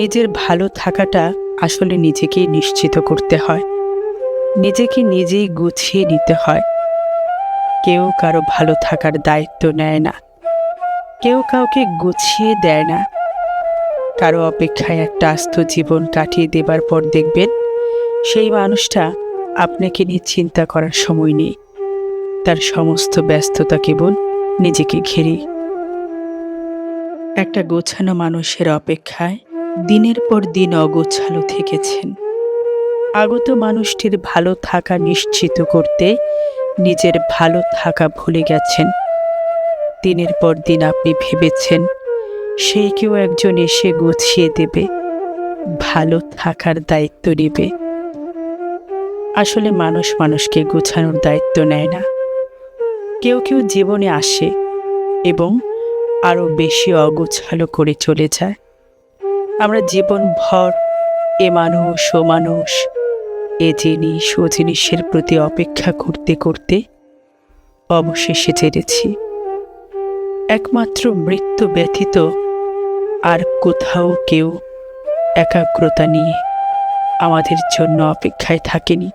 নিজের ভালো থাকাটা আসলে নিজেকেই নিশ্চিত করতে হয়। নিজেকে নিজেই গুছিয়ে নিতে হয়। কেউ কারো ভালো থাকার দায়িত্ব নেয় না, কেউ কাউকে গুছিয়ে দেয় না। কারো অপেক্ষায় একটা আস্ত জীবন কাটিয়ে দেবার পর দেখবেন সেই মানুষটা আপনাকে নিয়ে চিন্তা করার সময় নেই। তার সমস্ত ব্যস্ততা কেবল নিজেকে ঘিরে। একটা গোছানো মানুষের অপেক্ষায় দিনের পর দিন অগোছালো থেকেছেন। আগত মানুষটির ভালো থাকা নিশ্চিত করতে নিজের ভালো থাকা ভুলে গেছেন। দিনের পর দিন আপনি ভেবেছেন সেই কেউ একজন এসে গুছিয়ে দেবে, ভালো থাকার দায়িত্ব নেবে। আসলে মানুষ মানুষকে গোছানোর দায়িত্ব নেয় না। কেউ কেউ জীবনে আসে এবং আরও বেশি অগোছালো করে চলে যায়। আমরা জীবনভর এ মানুষ ও মানুষ, এ জিনিস ও জিনিসের প্রতি অপেক্ষা করতে করতে অবশেষে জেনেছি একমাত্র মৃত্যু ব্যতীত আর কোথাও কেউ একাগ্রতা নিয়ে আমাদের জন্য অপেক্ষায় থাকেনি।